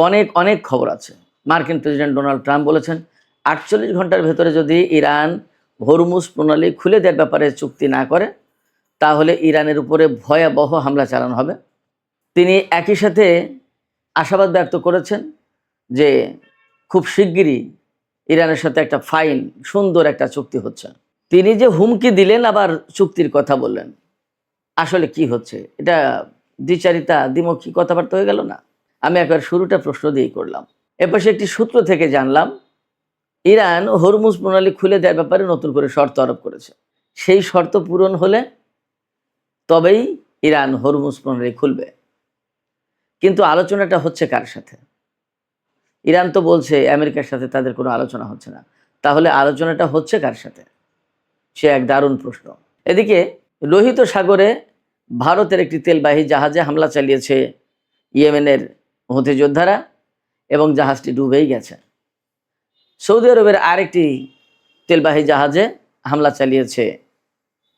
অনেক অনেক খবর আছে। মার্কিন প্রেসিডেন্ট ডোনাল্ড ট্রাম্প বলেছেন ৪৮ ঘন্টার ভেতরে যদি ইরান হরমুজ প্রণালী খুলে দেওয়ার ব্যাপারে চুক্তি না করে তাহলে ইরানের উপরে ভয়াবহ হামলা চালানো হবে। তিনি একই সাথে আশাবাদ ব্যক্ত করেছেন যে খুব শিগগিরই ইরানের সাথে একটা ফাইন সুন্দর একটা চুক্তি হচ্ছে। তিনি যে হুমকি দিলেন আবার চুক্তির কথা বললেন, আসলে কি হচ্ছে? এটা দ্বিচারিতা দ্বিমুখী কথাবার্তা হয়ে গেল না? আমি একবার শুরুটা প্রশ্ন দিয়েই করলাম। এপাশে একটি সূত্র থেকে জানলাম ইরান হরমুজ প্রণালী খুলে দেওয়ার ব্যাপারে নতুন করে শর্ত আরোপ করেছে। সেই শর্ত পূরণ হলে তবেই ইরান হরমুজ প্রণালী খুলবে। কিন্তু আলোচনাটা হচ্ছে কার সাথে? ইরান তো বলছে আমেরিকার সাথে তাদের কোনো আলোচনা হচ্ছে না। তাহলে আলোচনাটা হচ্ছে কার সাথে? সে এক দারুণ প্রশ্ন। এদিকে লোহিত সাগরে ভারতের একটি তেলবাহী জাহাজে হামলা চালিয়েছে ইয়েমেনের হুথি যোদ্ধারা এবং জাহাজটি ডুবেই গেছে। সৌদি আরবের আরেকটি তেলবাহী জাহাজে হামলা চালিয়েছে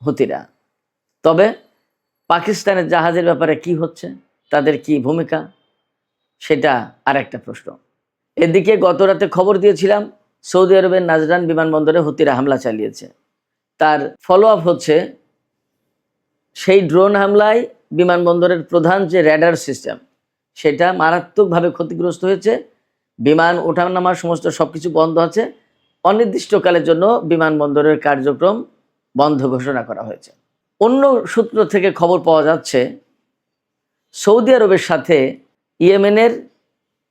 হুথিরা। তবে পাকিস্তানের জাহাজের ব্যাপারে কি হচ্ছে, তাদের কি ভূমিকা, সেটা আর একটা প্রশ্ন। এদিকে গতরাতে খবর দিয়েছিলাম সৌদি আরবের নাজরান বিমানবন্দরে হুথিরা হামলা চালিয়েছে। তার ফলো আপ হচ্ছে সেই ড্রোন হামলায় বিমানবন্দরের প্রধান যে র্যাডার সিস্টেম সেটা মারাত্মকভাবে ক্ষতিগ্রস্ত হয়েছে। বিমান ওঠানামার সমস্ত সব কিছু বন্ধ আছে। অনির্দিষ্টকালের জন্য বিমানবন্দরের কার্যক্রম বন্ধ ঘোষণা করা হয়েছে। অন্য সূত্র থেকে খবর পাওয়া যাচ্ছে সৌদি আরবের সাথে ইয়েমেনের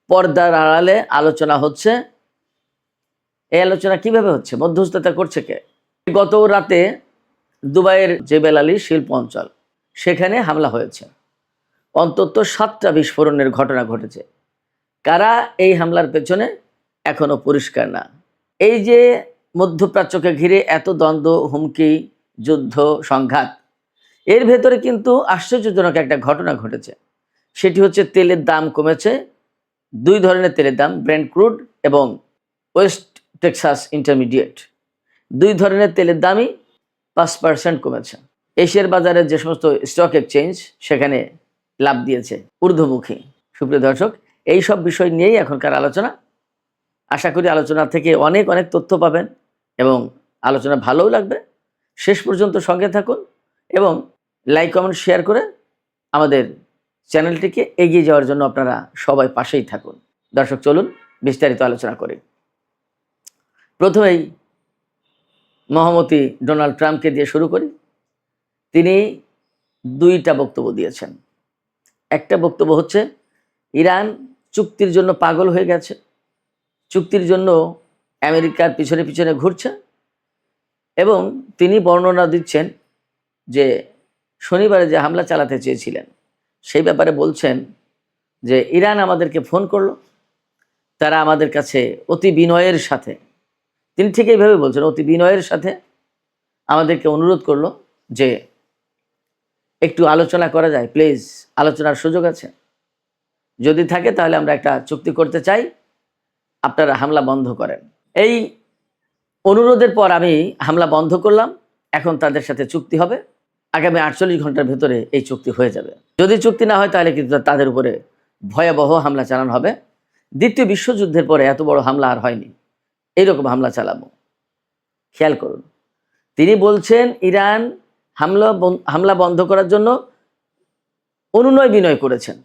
পর্দার আড়ালে আলোচনা হচ্ছে। এই আলোচনা কিভাবে হচ্ছে? মধ্যস্থতা করছে কে? গত রাতে দুবাইয়ের জেবেল আলী শিল্প অঞ্চল সেখানে হামলা হয়েছে। অন্তত 7টা বিস্ফোরণের ঘটনা ঘটেছে। কারা এই হামলার পেছনে এখনো পরিষ্কার না। এই যে মধ্যপ্রাচ্যকে ঘিরে এত দ্বন্দ্ব, হুমকি, যুদ্ধ, সংঘাত, এর ভেতরে কিন্তু আশ্চর্যজনক একটা ঘটনা ঘটেছে। সেটি হচ্ছে তেলের দাম কমেছে। 2 ধরনের তেলের দাম, ব্রেন্ট ক্রুড এবং ওয়েস্ট টেক্সাস ইন্টারমিডিয়েট। 2 ধরনের তেলের দামই 5% কমেছে। এশিয়ার বাজারে যে সমস্ত স্টক এক্সচেঞ্জ সেখানে লাভ দিয়েছে ঊর্ধ্বমুখী। সুপ্রিয় দর্শক, এই সব বিষয় নিয়েই এখনকার আলোচনা। আশা করি আলোচনা থেকে অনেক অনেক তথ্য পাবেন এবং আলোচনা ভালোও লাগবে। শেষ পর্যন্ত সঙ্গে থাকুন এবং লাইক, কমেন্ট, শেয়ার করে আমাদের চ্যানেলটিকে এগিয়ে যাওয়ার জন্য আপনারা সবাই পাশেই থাকুন। দর্শক, চলুন বিস্তারিত আলোচনা করি। প্রথমেই মহামতি ডোনাল্ড ট্রাম্পকে দিয়ে শুরু করি। তিনি 2টা বক্তব্য দিয়েছেন। একটা বক্তব্য হচ্ছে ইরান চুক্তির জন্য পাগল হয়ে গেছে, চুক্তির জন্য আমেরিকার পিছনে পিছনে ঘুরছে এবং তিনি বর্ণনা দিচ্ছেন যে শনিবারে যে হামলা চালাতে চেয়েছিলেন সেই ব্যাপারে বলছেন যে ইরান আমাদেরকে ফোন করলো, তারা আমাদের কাছে অতি বিনয়ের সাথে, তিনি ঠিক এইভাবে বলছেন, অতি বিনয়ের সাথে আমাদেরকে অনুরোধ করলো যে একটু আলোচনা করা যায়, প্লিজ আলোচনার সুযোগ আছে, যদি থাকে তাহলে আমরা একটা চুক্তি করতে চাই, আপনারা হামলা বন্ধ করেন। এই অনুরোধের পর আমি হামলা বন্ধ করলাম। এখন তাদের সাথে চুক্তি হবে, আগামী 48 ঘন্টার ভেতরে এই চুক্তি হয়ে যাবে। যদি চুক্তি না হয় তাহলে কিন্তু তাদের উপরে ভয়াবহ হামলা চালানো হবে। দ্বিতীয় বিশ্বযুদ্ধের পরে এত বড় হামলা আর হয়নি, এইরকম হামলা চালাবো। খেয়াল করুন, তিনি বলছেন ইরান হামলা বন্ধ করার জন্য অনুনয় বিনয় করেছেন,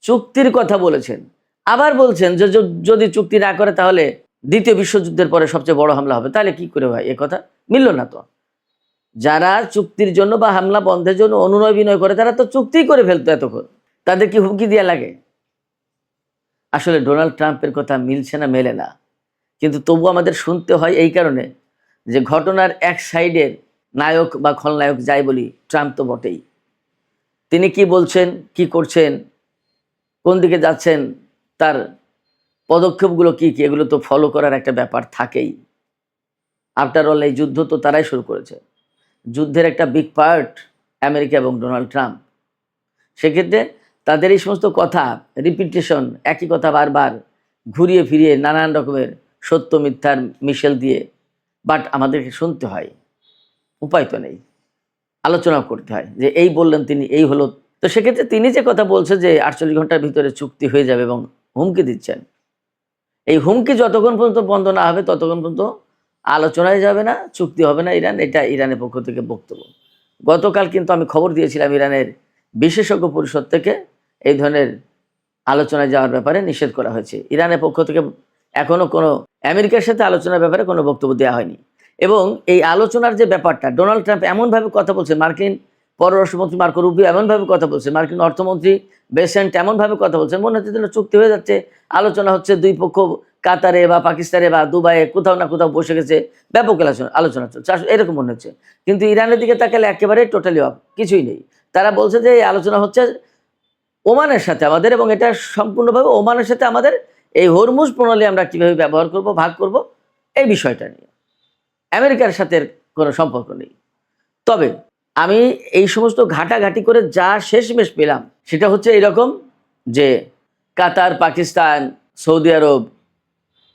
চুক্তির কথা বলেছেন, আবার বলছেন যে যদি চুক্তি না করে তাহলে দ্বিতীয় বিশ্বযুদ্ধের পরে সবচেয়ে বড় হামলা হবে। তাহলে কি করে হয়? এ কথা মিলল না তো। যারা চুক্তির জন্য বা হামলা বন্ধের জন্য অনুনয় বিনয় করে তারা তো চুক্তি করে ফেলতো এতক্ষণ, তাদের কি হুমকি দেওয়া লাগে? আসলে ডোনাল্ড ট্রাম্পের কথা মিলছে না, মেলে না, কিন্তু তবু আমাদের শুনতে হয় এই কারণে যে ঘটনার এক সাইডের নায়ক বা খলনায়ক যাই বলি, ট্রাম্প তো বটেই। তিনি কি বলছেন, কি করছেন, কোন দিকে যাচ্ছেন, তার পদক্ষেপগুলো কি কি, এগুলো তো ফলো করার একটা ব্যাপার থাকেই। আফটার অল এই যুদ্ধ তো তারাই শুরু করেছে। যুদ্ধের একটা বিগ পার্ট আমেরিকা এবং ডোনাল্ড ট্রাম্প। সেক্ষেত্রে তাদের এই সমস্ত কথা, রিপিটেশন, একই কথা বারবার ঘুরিয়ে ফিরিয়ে নানান রকমের সত্য মিথ্যার মিশেল দিয়ে বাট আমাদেরকে শুনতে হয়, উপায় তো নেই, আলোচনা করতে হয় যে এই বললেন তিনি, এই হলো। তো সেক্ষেত্রে তিনি যে কথা বলছে যে 48 ঘন্টার ভিতরে চুক্তি হয়ে যাবে এবং হুমকি দিচ্ছেন। এই হুমকি যতক্ষণ পর্যন্ত বন্ধ না হবে ততক্ষণ পর্যন্ত আলোচনায় যাবে না, চুক্তি হবে না ইরান। এটা ইরানের পক্ষ থেকে বক্তব্য। গতকাল কিন্তু আমি খবর দিয়েছিলাম ইরানের বিশেষজ্ঞ পরিষদ থেকে এই ধরনের আলোচনায় যাওয়ার ব্যাপারে নিষেধ করা হয়েছে। ইরানের পক্ষ থেকে এখনো কোনো আমেরিকার সাথে আলোচনার ব্যাপারে কোনো বক্তব্য দেওয়া হয়নি। এবং এই আলোচনার যে ব্যাপারটা, ডোনাল্ড ট্রাম্প এমনভাবে কথা বলছে, মার্কিন পররাষ্ট্রমন্ত্রী মার্কো রুবিও এমনভাবে কথা বলছে, মার্কিন অর্থমন্ত্রী বেসেন্ট এমনভাবে কথা বলছে, মনে হচ্ছে যেন চুক্তি হয়ে যাচ্ছে, আলোচনা হচ্ছে, দুই পক্ষ কাতারে বা পাকিস্তানে বা দুবাইয়ে কোথাও না কোথাও বসে গেছে, ব্যাপক আলোচনা চলছে, এরকম মনে হচ্ছে। কিন্তু ইরানের দিকে তাকালে একেবারে টোটালি অফ, কিছুই নেই। তারা বলছে যে এই আলোচনা হচ্ছে ওমানের সাথে আমাদের, এবং এটা সম্পূর্ণভাবে ওমানের সাথে আমাদের এই হরমুজ প্রণালী আমরা কীভাবে ব্যবহার করব, ভাগ করব, এই বিষয়টা নিয়ে আমেরিকার সাথে কোনো সম্পর্ক নেই। তবে আমি এই সমস্ত ঘাটাঘাটি করে যা শেষমেশ পেলাম সেটা হচ্ছে এইরকম যে কাতার, পাকিস্তান, সৌদি আরব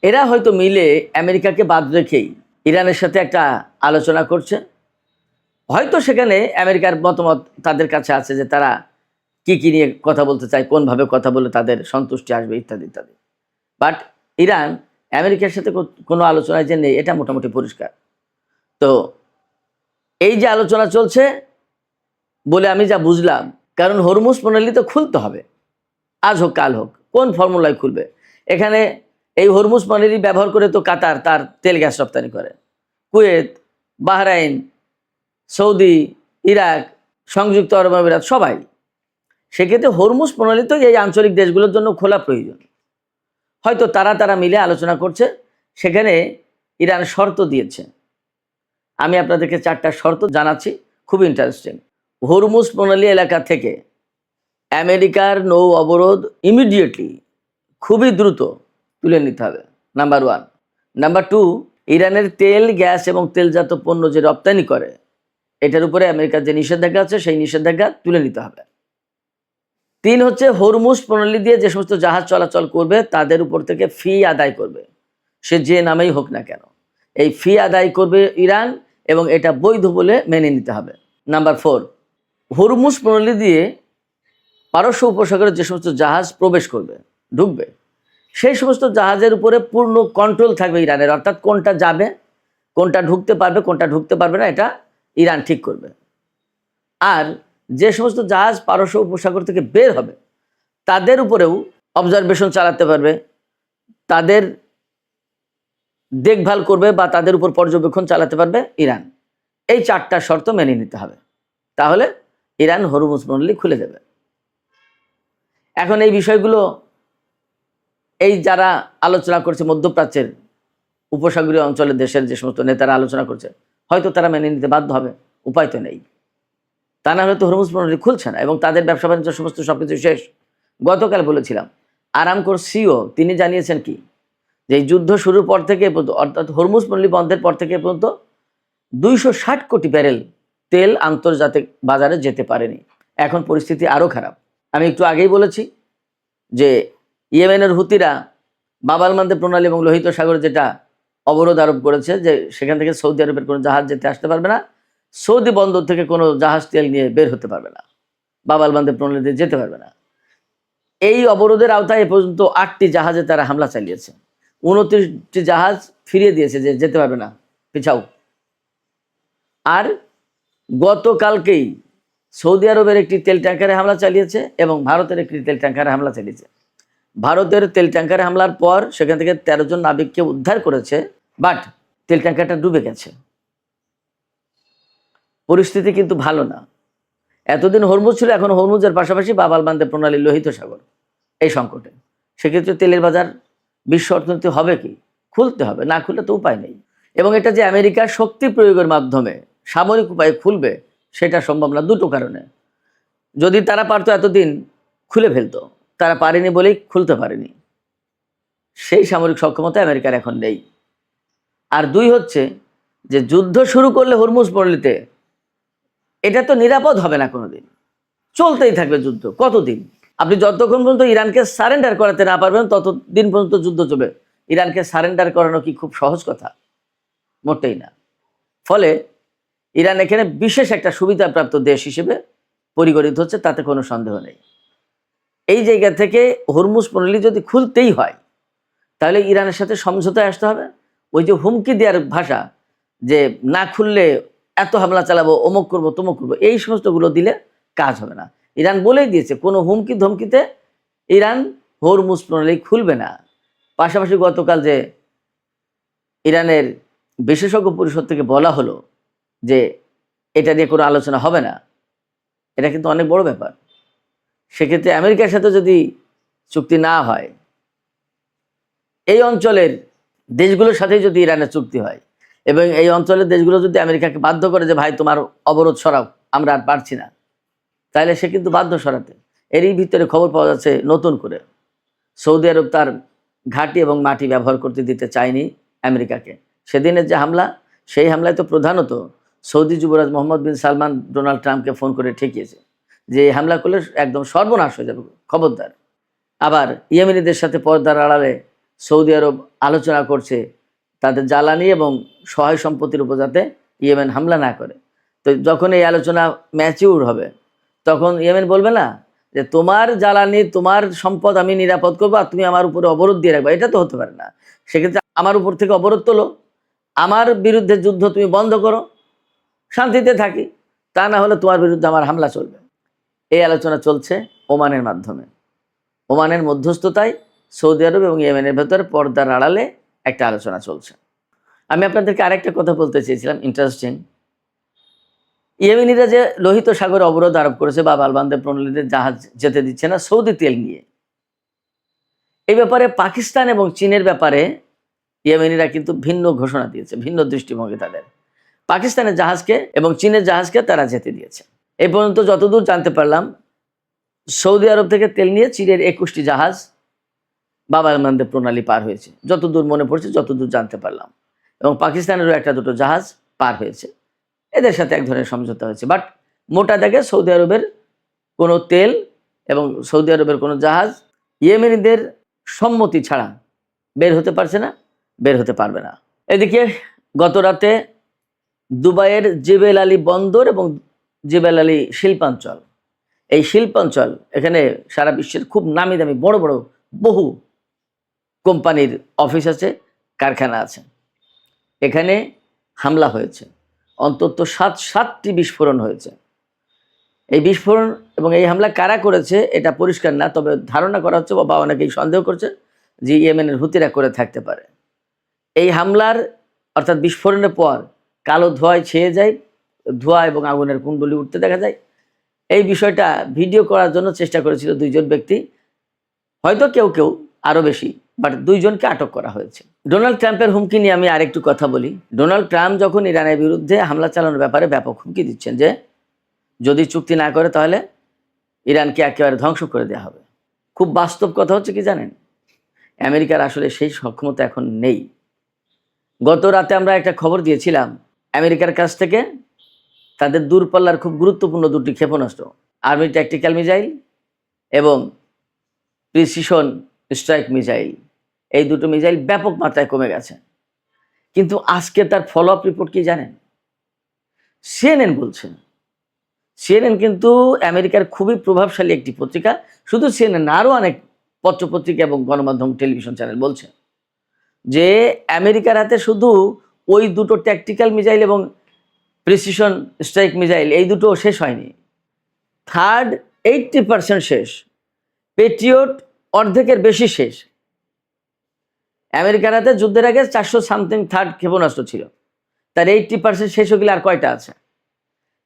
এরা হয়তো মিলে আমেরিকাকে বাদ রেখেই ইরানের সাথে একটা আলোচনা করছে। হয়তো সেখানে আমেরিকার মতামত তাদের কাছে আছে যে তারা কি নিয়ে কথা বলতে চায়, কোনভাবে কথা বলে তাদের সন্তুষ্টি আসবে, ইত্যাদি ইত্যাদি। বাট ইরান আমেরিকার সাথে কোনো আলোচনায় যে নেই এটা মোটামুটি পরিষ্কার। তো এই যে আলোচনা চলছে বলে আমি যা বুঝলাম, কারণ হরমুজ প্রণালী তো খুলতে হবে, আজ হোক কাল হোক, কোন ফর্মুলায় খুলবে? এখানে এই হরমুজ প্রণালী ব্যবহার করে তো কাতার তার তেল গ্যাস রপ্তানি করে, কুয়েত, বাহরাইন, সৌদি, ইরাক, সংযুক্ত আরব আমিরাত সবাই। সেক্ষেত্রে হরমুজ প্রণালী তো এই আঞ্চলিক দেশগুলোর জন্য খোলা প্রয়োজন। হয়তো তারা মিলে আলোচনা করছে, সেখানে ইরান শর্ত দিয়েছে। আমি আপনাদেরকে 4টা শর্ত জানাচ্ছি, খুব ইন্টারেস্টিং। হরমুজ প্রণালী এলাকা থেকে আমেরিকার নৌ অবরোধ ইমিডিয়েটলি, খুবই দ্রুত তুলে নিতে হবে, নাম্বার 1। নাম্বার 2, ইরানের তেল, গ্যাস এবং তেলজাত পণ্য যে রপ্তানি করে এটার উপরে আমেরিকার যে নিষেধাজ্ঞা আছে সেই নিষেধাজ্ঞা তুলে নিতে হবে। 3 হচ্ছে হরমুজ প্রণালী দিয়ে যে সমস্ত জাহাজ চলাচল করবে তাদের উপর থেকে ফি আদায় করবে, সে যে নামেই হোক না কেন। এই ফি আদায় করবে ইরান এবং এটা বৈধ বলে মেনে নিতে হবে। নাম্বার 4, হরমুজ প্রণালী দিয়ে পারস্য উপসাগরে যে সমস্ত জাহাজ প্রবেশ করবে, ঢুকবে, সেই সমস্ত জাহাজের উপরে পূর্ণ কন্ট্রোল থাকবে ইরানের। অর্থাৎ কোনটা যাবে, কোনটা ঢুকতে পারবে, কোনটা ঢুকতে পারবে না, এটা ইরান ঠিক করবে। আর যে সমস্ত জাহাজ পারস্য উপসাগর থেকে বের হবে তাদের উপরেও অবজারভেশন চালাতে পারবে, তাদের দেখভাল করবে বা তাদের উপর পর্যবেক্ষণ চালাতে পারবে ইরান। এই 4টা শর্ত মেনে নিতে হবে, তাহলে ইরান হরমুজ প্রণালী খুলে দেবে। এখন এই বিষয়গুলো এই যারা আলোচনা করছে, মধ্যপ্রাচ্যের উপসাগরীয় অঞ্চলের দেশের যে সমস্ত নেতারা আলোচনা করছে, হয়তো তারা মেনে নিতে বাধ্য হবে, উপায় তো নেই। তা না হলে তো হরমুজ প্রণালী খুলছে না এবং তাদের ব্যবসা বাণিজ্য সমস্ত সবকিছু শেষ। গতকাল বলেছিলাম আরামকোর সিও তিনি জানিয়েছেন কি, যে এই যুদ্ধ শুরুর পর থেকে পর্যন্ত, অর্থাৎ হরমুজ প্রণালী বন্ধের পর থেকে পর্যন্ত 260 কোটি ব্যারেল তেল আন্তর্জাতিক বাজারে যেতে পারেনি। এখন পরিস্থিতি আরও খারাপ। আমি একটু আগেই বলেছি যে ইয়েমেনের হুতিরা বাব আল মানদেব প্রণালী এবং লোহিত সাগরে যেটা অবরোধ আরোপ করেছে, যে সেখান থেকে সৌদি আরবের কোনো জাহাজ যেতে আসতে পারবে না, সৌদি বন্দর থেকে কোনো জাহাজ তেল নিয়ে বের হতে পারবে না, বাব আল মানদেব প্রণালী দিয়ে যেতে পারবে না। এই অবরোধের আওতায় এ পর্যন্ত 8টি জাহাজে তারা হামলা চালিয়েছে, 29টি জাহাজ ফিরিয়ে দিয়েছে যে যেতে পারবে না, পিছাও। আর গতকালকেই সৌদি আরবের একটি তেল ট্যাঙ্কারে হামলা চালিয়েছে এবং ভারতের একটি তেল ট্যাঙ্কারে হামলা চালিয়েছে। ভারতের তেল ট্যাঙ্কারে হামলার পর সেখান থেকে 13 জন নাবিককে উদ্ধার করেছে, বাট তেল ট্যাঙ্কারটা ডুবে গেছে। পরিস্থিতি কিন্তু ভালো না। এতদিন হরমুজ ছিল, এখন হরমুজের পাশাপাশি বাব আল মানদেব প্রণালী, লোহিত সাগর এই সংকটে। সেক্ষেত্রে তেলের বাজার বিশ্ব অর্থনীতি হবে কি? খুলতে হবে, না খুললে তো উপায় নেই। এবং এটা যে আমেরিকার শক্তি প্রয়োগের মাধ্যমে সামরিক উপায়ে খুলবে সেটা সম্ভব না, দুটো কারণে। যদি তারা পারতো এতদিন খুলে ফেলতো, তারা পারেনি বলেই খুলতে পারেনি। সেই সামরিক সক্ষমতা আমেরিকার এখন নেই। আর 2 হচ্ছে যে যুদ্ধ শুরু করলে হরমুজ প্রণালীতে এটা তো নিরাপদ হবে না, কোনোদিন চলতেই থাকবে যুদ্ধ। কতদিন? আপনি যতক্ষণ পর্যন্ত ইরানকে সারেন্ডার করাতে না পারবেন ততদিন পর্যন্ত যুদ্ধ চলবে। ইরানকে সারেন্ডার করানো কি খুব সহজ কথা? মোটেই না। ফলে ইরান এখানে বিশেষ একটা সুবিধাপ্রাপ্ত দেশ হিসেবে পরিগণিত হচ্ছে, তাতে কোনো সন্দেহ নেই। এই জায়গা থেকে হরমুজ প্রণালী যদি খুলতেই হয় তাহলে ইরানের সাথে সমঝোতায় আসতে হবে। ওই যে হুমকি দেওয়ার ভাষা, যে না খুললে এত হামলা চালাবো, অমুক করবো তমুক করবো, এই সমস্তগুলো দিলে কাজ হবে না। ইরান বলেই দিয়েছে কোনো হুমকি ধমকিতে ইরান হরমুজ প্রণালী খুলবে না। পাশাপাশি গতকাল যে ইরানের বিশেষজ্ঞ পরিষদ থেকে বলা হলো যে এটা নিয়ে কোনো আলোচনা হবে না, এটা কিন্তু অনেক বড় ব্যাপার। সেক্ষেত্রে আমেরিকার সাথে যদি চুক্তি না হয়, এই অঞ্চলের দেশগুলোর সাথে যদি ইরানের চুক্তি হয় এবং এই অঞ্চলের দেশগুলো যদি আমেরিকাকে বাধ্য করে যে ভাই তোমার অবরোধ সরাও, আমরা আর পারছি না, তাহলে সে কিন্তু বাধ্য সরাতে। এরই ভিতরে খবর পাওয়া যাচ্ছে নতুন করে সৌদি আরব তার ঘাঁটি এবং মাটি ব্যবহার করতে দিতে চায়নি আমেরিকাকে। সেদিনের যে হামলা, সেই হামলায় তো প্রধানত সৌদি যুবরাজ মোহাম্মদ বিন সালমান ডোনাল্ড ট্রাম্পকে ফোন করে ঠেকিয়েছে যে এই হামলা করলে একদম সর্বনাশ হয়ে যাবে, খবরদার। আবার ইয়েমেনিদের সাথে পর্দার আড়ালে সৌদি আরব আলোচনা করছে তাদের জ্বালানি এবং সহায় সম্পত্তির উপর যাতে ইয়েমেন হামলা না করে। তো যখন এই আলোচনা ম্যাচিউর হবে তখন ইয়েমেন বলবে না যে তোমার জ্বালানি তোমার সম্পদ আমি নিরাপদ করবো আর তুমি আমার উপরে অবরোধ দিয়ে রাখবে, এটা তো হতে পারে না। সেক্ষেত্রে আমার উপর থেকে অবরোধ তোলো, আমার বিরুদ্ধে যুদ্ধ তুমি বন্ধ করো, শান্তিতে থাকি, তা না হলে তোমার বিরুদ্ধে আমার হামলা চলবে। এই আলোচনা চলছে ওমানের মাধ্যমে। ওমানের মধ্যস্থতায় সৌদি আরব এবং ইয়েমেনের ভেতরে পর্দার আড়ালে একটা আলোচনা চলছে। আমি আপনাদেরকে আরেকটা কথা বলতে চেয়েছিলাম, ইন্টারেস্টিং। ইয়েমেনিরা যে লোহিত সাগরে অবরোধ আরোপ করেছে বা বালবান্দে প্রণালীতে জাহাজ যেতে দিচ্ছে না সৌদি তেল নিয়ে, এই ব্যাপারে পাকিস্তান এবং চীনের ব্যাপারে ইয়েমেনিরা কিন্তু ভিন্ন ঘোষণা দিয়েছে, ভিন্ন দৃষ্টিভঙ্গি তাদের। পাকিস্তানের জাহাজকে এবং চীনের জাহাজকে তারা যেতে দিয়েছে। এই পর্যন্ত যতদূর জানতে পারলাম, সৌদি আরব থেকে তেল নিয়ে চীনের 21টি জাহাজ বাব আল মান্দেব প্রণালী পার হয়েছে, যতদূর মনে পড়ছে, যতদূর জানতে পারলাম। এবং পাকিস্তানেরও একটা দুটো জাহাজ পার হয়েছে, এদের সাথে এক ধরনের সমঝোতা হয়েছে। বাট মোটা দাগে সৌদি আরবের কোনো তেল এবং সৌদি আরবের কোনো জাহাজ ইয়েমেনিদের সম্মতি ছাড়া বের হতে পারছে না, বের হতে পারবে না। এদিকে গত রাতে দুবাইয়ের জেবেল আলী বন্দর এবং জেবেল আলী শিল্পাঞ্চল, এই শিল্পাঞ্চল, এখানে সারা বিশ্বের খুব নামি দামি বড় বড় বহু কোম্পানির অফিস আছে, কারখানা আছে, এখানে হামলা হয়েছে। অন্তত সাতটি বিস্ফোরণ হয়েছে। এই বিস্ফোরণ এবং এই হামলা কারা করেছে এটা পরিষ্কার না, তবে ধারণা করা হচ্ছে বা অনেকেই সন্দেহ করছে যে ইয়েমেনের হুতিরা করে থাকতে পারে। এই হামলার অর্থাৎ বিস্ফোরণের পর কালো ধোঁয়ায় ছেয়ে যায়, ধোঁয়া এবং আগুনের কুণ্ডলি উঠতে দেখা যায়। এই বিষয়টা ভিডিও করার জন্য চেষ্টা করেছিল দুইজন ব্যক্তি, হয়তো কেউ কেউ আরও বেশি, বাট দুইজনকে আটক করা হয়েছে। ডোনাল্ড ট্রাম্পের হুমকি নিয়ে আমি আরেকটু কথা বলি। ডোনাল্ড ট্রাম্প যখন ইরানের বিরুদ্ধে হামলা চালানোর ব্যাপারে ব্যাপক হুমকি দিচ্ছেন যে যদি চুক্তি না করে তাহলে ইরানকে একেবারে ধ্বংস করে দেওয়া হবে। খুব বাস্তব কথা হচ্ছে কি জানেন, আমেরিকার আসলে সেই সক্ষমতা এখন নেই। গত রাতে আমরা একটা খবর দিয়েছিলাম, আমেরিকার কাছ থেকে তাদের দূরপাল্লার খুব গুরুত্বপূর্ণ দুটি ক্ষেপণাস্ত্র, আর্মি ট্যাকটিক্যাল মিসাইল এবং প্রিসিশন স্ট্রাইক মিসাইল, এই দুটো মিসাইল ব্যাপক মাত্রায় কমে গেছে। কিন্তু আজকে তার ফলো আপ রিপোর্ট কি জানেন? সিএনএন বলছে, সিএনএন কিন্তু আমেরিকার খুবই প্রভাবশালী একটি পত্রিকা, শুধু সিএনএন না, আরও অনেক পত্রপত্রিকা এবং গণমাধ্যম টেলিভিশন চ্যানেল বলছে যে আমেরিকার হাতে শুধু ওই দুটো ট্যাকটিক্যাল মিসাইল এবং প্রিসিশন স্ট্রাইক মিসাইল, এই দুটো শেষ হয়নি, থার্ড 80% শেষ, পেট্রিয়ট অর্ধেকের বেশি শেষ। আমেরিকার হাতে যুদ্ধের আগে 400 সামথিং থার্ড ক্ষেপণাস্ত্র ছিল, তার 80% শেষ হয়ে গেলে আর কয়টা আছে?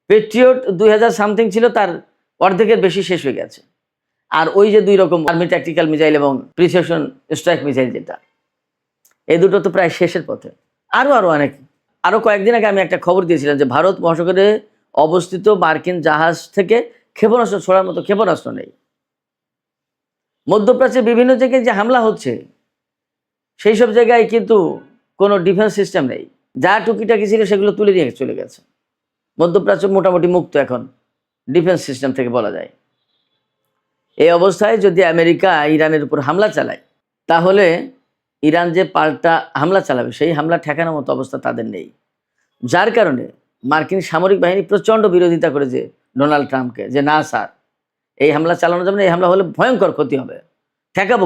পেট্রিয়ট 2000 সামথিং ছিল, তার অর্ধেকের বেশি শেষ হয়ে গেছে। আর ওই যে দুই রকম আর্মি ট্যাকটিক্যাল মিসাইল এবং প্রিসিশন স্ট্রাইক মিসাইল, যেটা এই দুটো তো প্রায় শেষের পথে। আরও অনেক। আরও কয়েকদিন আগে আমি একটা খবর দিয়েছিলাম যে ভারত মহাসাগরে অবস্থিত মার্কিন জাহাজ থেকে ক্ষেপণাস্ত্র ছোড়ার মতো ক্ষেপণাস্ত্র নেই। মধ্যপ্রাচ্যের বিভিন্ন জায়গায় যে হামলা হচ্ছে সেই সব জায়গায় কিন্তু কোনো ডিফেন্স সিস্টেম নেই, যা টুকিটাকি ছিল সেগুলো তুলে নিয়ে চলে গেছে। মধ্যপ্রাচ্য মোটামুটি মুক্ত এখন ডিফেন্স সিস্টেম থেকে বলা যায়। এই অবস্থায় যদি আমেরিকা ইরানের উপর হামলা চালায় তাহলে ইরান যে পাল্টা হামলা চালাবে সেই হামলা ঠেকানোর মতো অবস্থা তাদের নেই, যার কারণে মার্কিন সামরিক বাহিনী প্রচণ্ড বিরোধিতা করেছে ডোনাল্ড ট্রাম্পকে যে না স্যার, এই হামলা চালানো যাবে না, এই হামলা হলে ভয়ঙ্কর ক্ষতি হবে, ঠেকাবো